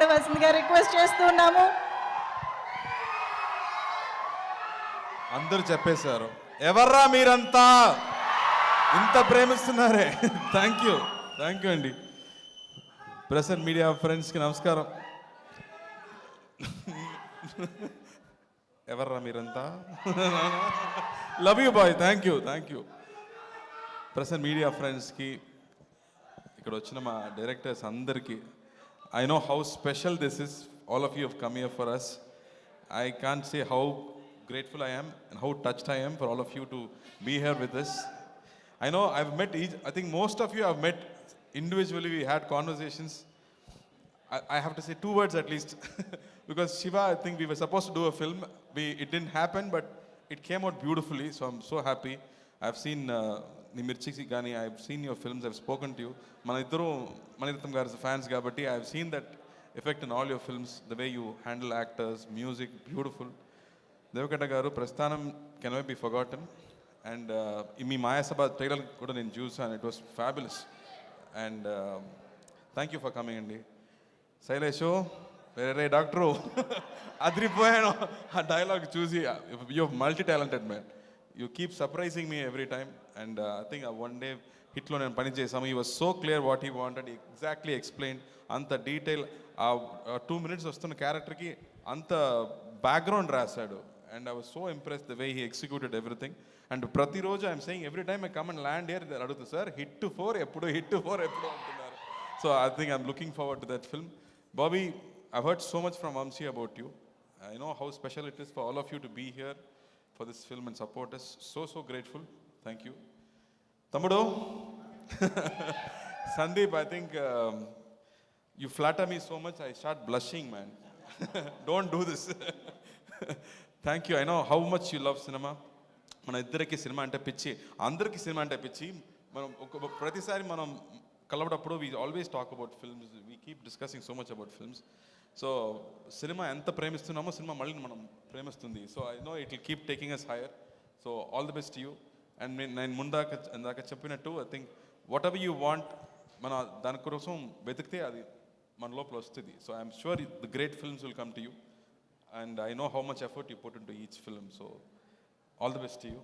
వలసిందిగా request చేస్తున్నాము. అందరూ చెప్పేశారు. ఎవర్రా మీరంతా ఇంత ప్రేమిస్తున్నారే. థ్యాంక్ యూ అండి. ప్రెస్ అండ్ మీడియా ఫ్రెండ్స్కి నమస్కారం. ఎవర్రా మీరంతా. Love you bye. Thank you. Press and media ఫ్రెండ్స్కి, ఇక్కడ వచ్చిన మా డైరెక్టర్స్ అందరికీ, I know how special this is. All of you have come here for us. I can't say how grateful I am and how touched I am for all of you to be here with us. I know I've met I think most of you I've met individually. We had conversations. I have to say two words at least. Because Shiva, I think we were supposed to do a film. It didn't happen, but it came out beautifully. So I'm so happy. I've seen Nimirchiki Gani, I've seen your films, I've spoken to you. Manirattam garu fans kabatti I've seen that effect in all your films, the way you handle actors, music, beautiful. Devakata garu Prasthanam cannot be forgotten. And mee Maya Sabha trailer kuda nenu chusanu, and it was fabulous. And thank you for coming andi. Sailesh వేరే doctor అదిరిపోయాను ఆ dialogue చూసి. You multi talented man. You keep surprising me every time. And I think one day హిట్లో నేను పని చేసాము. He was so clear what he wanted, exactly explain. అంత detail ఆ 2 minutes వస్తున్న క్యారెక్టర్కి అంత బ్యాక్గ్రౌండ్ రాశాడు. And I was so impress the way he executed everything. And ప్రతిరోజు I'm saying every time I come and land here అడుగుతుంది, sir hit 4 ఎప్పుడు అంటున్నారు. So I think I'm looking forward to that film. Bobby, I've heard so much from Vamsi about you. I know how special it is for all of you to be here for this film and support us. So grateful. Thank you. Tammudu, Sandeep, I think you flatter me so much, I start blushing, man. Don't do this. Thank you. I know how much you love cinema. మన ఇద్దరికి cinema అంటే పిచ్చి, అందరికీ cinema అంటే పిచ్చి. మనం ప్రతిసారి మనం కలవడప్పుడు we always talk about films. We keep discussing so much about films. So cinema ఎంత ప్రేమిస్తున్నామో సినిమా మళ్ళీ మనం ప్రేమిస్తుంది. So I know it will keep taking us higher. So all the best you. And నేను ఇందాక చెప్పినట్టు I think whatever you want, మన దానికోసం వెతికితే అది మన లోపల వస్తుంది. So I'm sure the great films will come to you. And I know how much effort you put into each film. So all the best to you.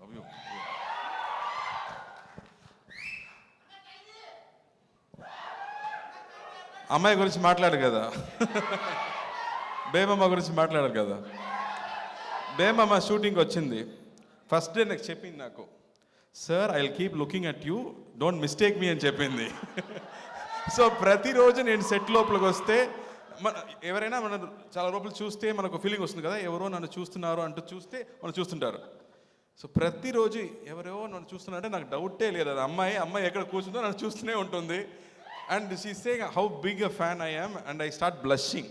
Love you. అమ్మాయి గురించి మాట్లాడారు కదా, బేబమ్మ గురించి మాట్లాడారు కదా. బేబమ్మ షూటింగ్కి వచ్చింది. ఫస్ట్ డే నాకు చెప్పింది, నాకు sir I will keep looking at you, don't mistake me అని చెప్పింది. సో ప్రతిరోజు నేను సెట్ లోపలికి వస్తే ఎవరైనా మన చాలా లోపల చూస్తే మనకు ఫీలింగ్ వస్తుంది కదా, ఎవరో నన్ను చూస్తున్నారు అంటూ చూస్తే మనం చూస్తుంటారు. సో ప్రతిరోజు ఎవరెవో నన్ను చూస్తున్నారంటే నాకు డౌటే లేదు, అది అమ్మాయి ఎక్కడ కూర్చుందో నన్ను చూస్తూనే ఉంటుంది. And she's saying how big a fan I am, and I start blushing.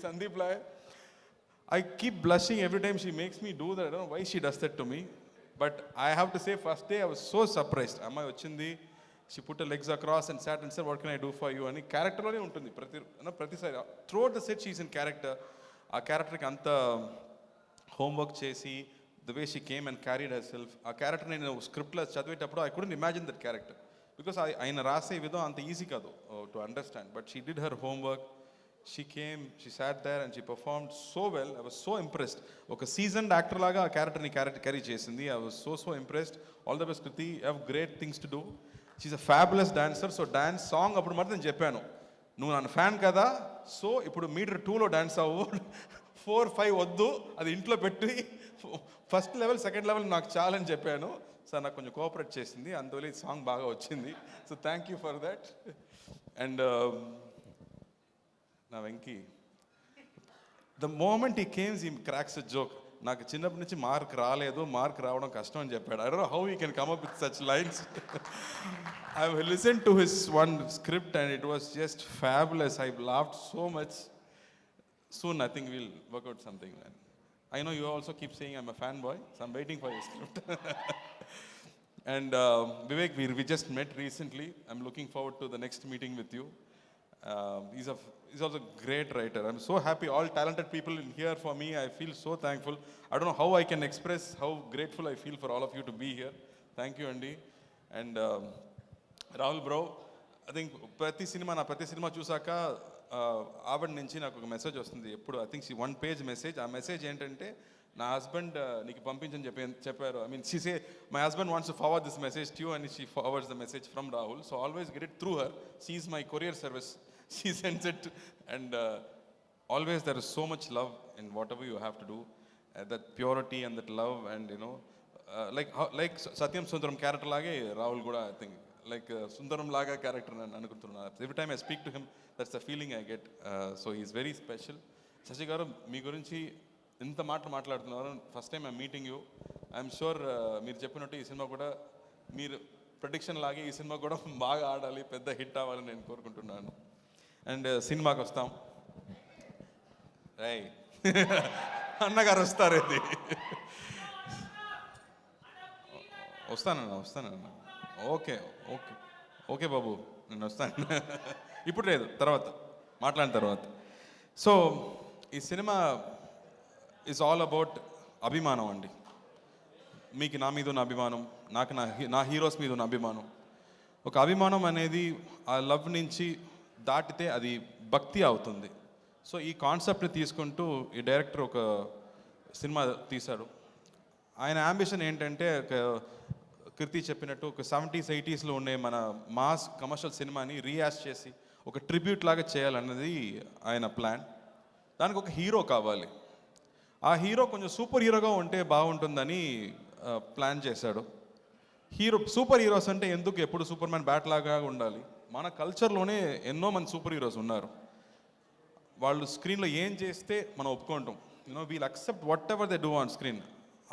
Sandeep Lai, I keep blushing every time she makes me do that. I don't know why she does that to me. But I have to say, first day I was so surprised. Amma ochindi, she put her legs across and sat and said, what can I do for you? Ani character lone untundi. Pratisari throughout the set she's in character. Aa character ki anta homework chesi, the way she came and carried herself. Aa character nenu script la chadivetappudu I couldn't imagine that character. Because ఆయన రాసే విధం అంత easy కాదు to understand. But she did her homework. She came, she sat there and she performed so well. I was so impressed. ఒక seasoned actor లాగా ఆ క్యారెక్టర్ని carry చేసింది. I was so impressed. All the best Kriti. You have great things to do. She is a fabulous dancer. So dance song అప్పుడు మాత్రం నేను చెప్పాను, నువ్వు నన్ను ఫ్యాన్ కదా, సో ఇప్పుడు మీటర్ 2లో డాన్స్ అవ్వు, 4, 5 వద్దు, అది ఇంట్లో పెట్టి ఫస్ట్ లెవెల్ సెకండ్ లెవెల్ నాకు చాలని చెప్పాను. సార్ నాకు కొంచెం కోఆపరేట్ చేసింది, అందువల్ల ఈ సాంగ్ బాగా వచ్చింది. So thank you for that. And నా వెంకీ, ద మూమెంట్ ఈ కేమ్స్ ఈ క్రాక్స్ అ జోక్. నాకు చిన్నప్పటి నుంచి మార్క్ రావడం కష్టం అని చెప్పాడు. I don't know how you can come up with such lines. I have listen to his one script and it was just fabulous. I laughed so much. Soon I think we'll work out something, man. I know you also keep saying I'm a fanboy, so I'm waiting for your script. And Vivek, we just met recently. I'm looking forward to the next meeting with you. He's also a great writer. I'm so happy. All talented people in here for me. I feel so thankful. I don't know how I can express how grateful I feel for all of you to be here. Thank you, Andy. And Rahul bro, I think ప్రతి cinema చూసాక ఆవిడ నుంచి నాకు ఒక message వస్తుంది ఎప్పుడు. I think 1 page message. ఆ message ఏంటంటే, నా హస్బెండ్ నీకు పంపించని చెప్పారు. I mean she say my husband wants to forward this message to you and she forwards the message from Rahul. So always get it through her. She is my courier service. She sends it and always there is so much love in whatever you have to do, that purity and that love, and like Satyam Sundaram character lage Rahul kuda I think like Sundaram laga character nanu anukuntunna. Every time I speak to him, that's the feeling I get. So he is very special. Shashi garu మీ గురించి ఇంత మాట్లాడుతున్నారు. First time I meeting you. I'm sure మీరు చెప్పినట్టు ఈ cinema కూడా మీరు prediction లాగే ఈ సినిమా కూడా బాగా ఆడాలి, పెద్ద హిట్ అవ్వాలని నేను కోరుకుంటున్నాను. అండ్ సినిమాకి వస్తాం. రై అన్నగారు వస్తారు. ఇది వస్తానన్న. ఓకే ఓకే ఓకే బాబు, నేను వస్తాను. ఇప్పుడు లేదు, తర్వాత మాట్లాడిన తర్వాత. సో ఈ సినిమా ఈజ్ ఆల్ అబౌట్ అభిమానం అండి. మీకు నా మీద ఉన్న అభిమానం, నాకు నా హీరోస్ మీద ఉన్న అభిమానం. ఒక అభిమానం అనేది ఆ లవ్ నుంచి దాటితే అది భక్తి అవుతుంది. సో ఈ కాన్సెప్ట్ని తీసుకుంటూ ఈ డైరెక్టర్ ఒక సినిమా తీశాడు. ఆయన అంబిషన్ ఏంటంటే, ఒక కీర్తి చెప్పినట్టు ఒక 70s 80sలో ఉండే మన మాస్ కమర్షియల్ సినిమాని రీయాస్ చేసి ఒక ట్రిబ్యూట్ లాగా చేయాలన్నది ఆయన ప్లాన్. దానికి ఒక హీరో కావాలి. ఆ హీరో కొంచెం సూపర్ హీరోగా ఉంటే బాగుంటుందని ప్లాన్ చేశాడు. సూపర్ హీరోస్ అంటే ఎందుకు ఎప్పుడు సూపర్ మ్యాన్ బ్యాట్ లాగా ఉండాలి? మన కల్చర్లోనే ఎన్నో మంది సూపర్ హీరోస్ ఉన్నారు. వాళ్ళు స్క్రీన్లో ఏం చేస్తే మనం ఒప్పుకుంటాం. We'll accept whatever they do on screen.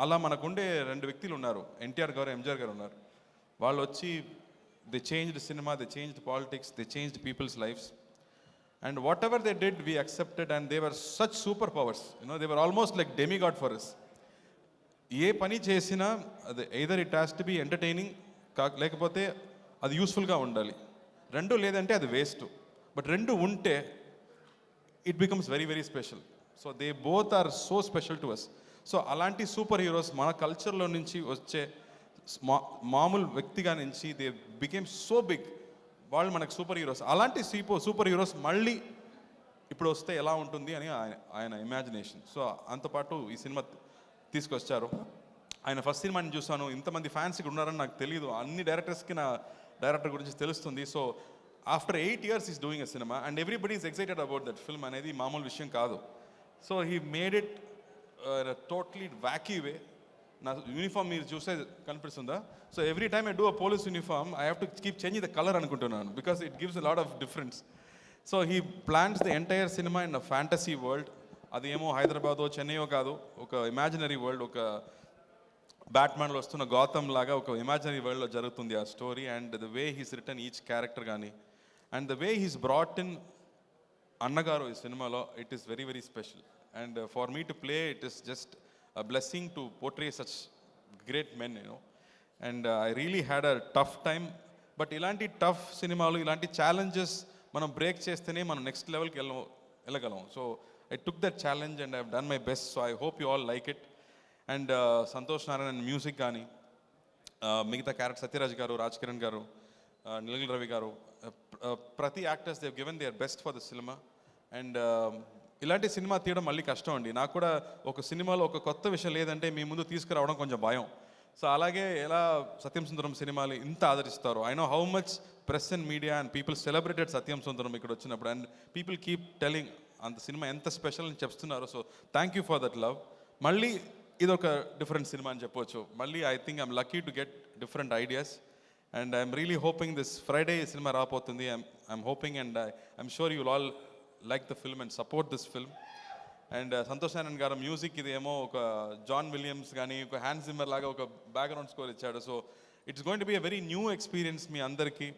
అలా మనకుండే 2 వ్యక్తులు ఉన్నారు, ఎన్టీఆర్ గారు, ఎంజీఆర్ గారు ఉన్నారు. వాళ్ళు వచ్చి they changed cinema, they changed politics, they changed people's lifes. And whatever they did we accepted and they were such super powers. They were almost like demigod for us. ఏ పని చేసినా అది either it has to be entertaining, లేకపోతే అది యూస్ఫుల్గా ఉండాలి. 2 లేదంటే అది వేస్ట్. బట్ 2 ఉంటే it becomes very very special. So they both are so special to us. So అలాంటి సూపర్ హీరోస్ మన కల్చర్లో నుంచి వచ్చే మామూలు వ్యక్తిగా నుంచి దే బికేమ్ సో బిగ్. వాళ్ళు మనకు సూపర్ హీరోస్. అలాంటి సూపర్ హీరోస్ మళ్ళీ ఇప్పుడు వస్తే ఎలా ఉంటుంది అని ఆయన ఇమాజినేషన్. సో అంతపాటు ఈ సినిమా తీసుకొచ్చారు. ఆయన ఫస్ట్ సినిమాని చూసాను. ఇంతమంది ఫ్యాన్స్ ఇక్కడ ఉన్నారని నాకు తెలియదు. అన్ని డైరెక్టర్స్కి నా డైరెక్టర్ గురించి తెలుస్తుంది. So after 8 years is doing a cinema and everybody is excited about that film అనేది మామూలు విషయం కాదు. So he made it totally wacky way. నా యూనిఫామ్ మీరు చూస్తే కనిపిస్తుందా? So every time I do a police uniform I have to keep changing the colour అనుకుంటున్నాను, because it gives a lot of difference. So he plans the entire cinema in a fantasy world. అది ఏమో హైదరాబాదో చెన్నైయో కాదు, ఒక imaginary world, ఒక బ్యాట్మ్యాన్లో వస్తున్న గౌతమ్ లాగా ఒక imaginary వరల్డ్లో జరుగుతుంది ఆ story. And the way he's return each character కానీ and the way he's brought in Annagaru ఈ సినిమాలో, it is very very special. And for me to play it is just a blessing to portray such great men, and I really had a tough time. But ఇలాంటి tough సినిమాలు, ఇలాంటి challenges మనం break చేస్తేనే మనం next లెవెల్కి వెళ్ళగలం. So I took that challenge and I have done my best. So I hope you all like it. And Santosh Narayan music కానీ, మిగతా క్యారెక్టర్ సత్యరాజ్ గారు, రాజ్ కిరణ్ గారు, నిలగిల్ రవి గారు, ప్రతి actors they've given their best for the cinema. And ఇలాంటి cinema తీయడం మళ్ళీ కష్టం అండి. నాకు కూడా ఒక సినిమాలో ఒక కొత్త విషయం లేదంటే మీ ముందు తీసుకురావడం కొంచెం భయం. సో అలాగే ఎలా సత్యం సుందరం సినిమాలు ఇంత ఆదరిస్తారు. I know how much press and media and people celebrated Satyam Sundaram ఇక్కడ వచ్చినప్పుడు. అండ్ పీపుల్ కీప్ టెలింగ్ అంత సినిమా ఎంత స్పెషల్ అని చెప్తున్నారు. So thank you for that love. మళ్ళీ ఇది ఒక డిఫరెంట్ సినిమా అని చెప్పవచ్చు. మళ్ళీ I think I'm lucky to get different ideas. And I'm really hoping this Friday ఈ సినిమా రాబోతుంది. I'm hoping and I'm sure you will all like the film and support this film. And Santosh Narayan గారు music ఇదేమో ఒక John Williams కానీ ఒక హ్యాన్స్ Zimmer లాగా ఒక background score ఇచ్చాడు. So it's going to be a very new experience మీ అందరికీ.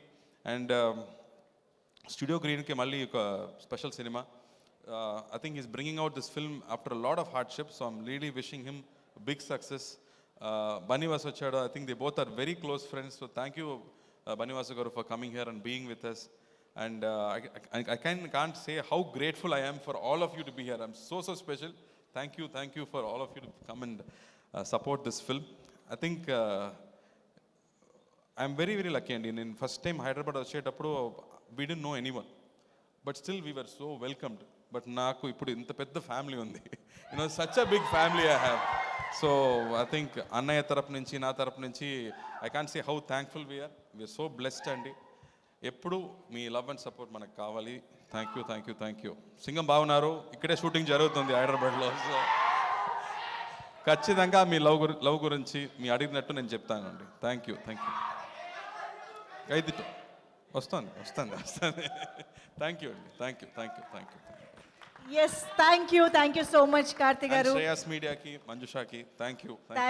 అండ్ స్టూడియో గ్రీన్కి మళ్ళీ ఒక special cinema. I think he's bringing out this film after a lot of hardship, so I'm really wishing him big success. Bunny Vasu Chada, I think they both are very close friends, so thank you Bunny Vasu garu for coming here and being with us. And I can't say how grateful I am for all of you to be here. I'm so special. Thank you for all of you to come and support this film. I think I'm very very lucky అండి. నేను first time Hyderabad వచ్చేటప్పుడు we don't know anyone, but still we're so welcomed. But నాకు ఇప్పుడు ఇంత పెద్ద family ఉంది, you know such a big family I have. So I think అన్నయ్య తరపు నుంచి నా తరపు నుంచి I can't say how thankful we're so blessed అండి. ఎప్పుడు మీ లవ్ అండ్ సపోర్ట్ మనకు కావాలి. Thank you thank you thank you. Singam బాగున్నారు, ఇక్కడే షూటింగ్ జరుగుతుంది హైదరాబాద్లో. సో ఖచ్చితంగా మీ లవ్ గురించి మీ అడిగినట్టు నేను చెప్తానండి. Thank you thank you. అయితే వస్తాను. థ్యాంక్ యూ అండి. Thank you. Yes, thank you so much Karthik గారు. శ్రేయాస్ మీడియాకి, మంజుషాకి థ్యాంక్ యూ. థ్యాంక్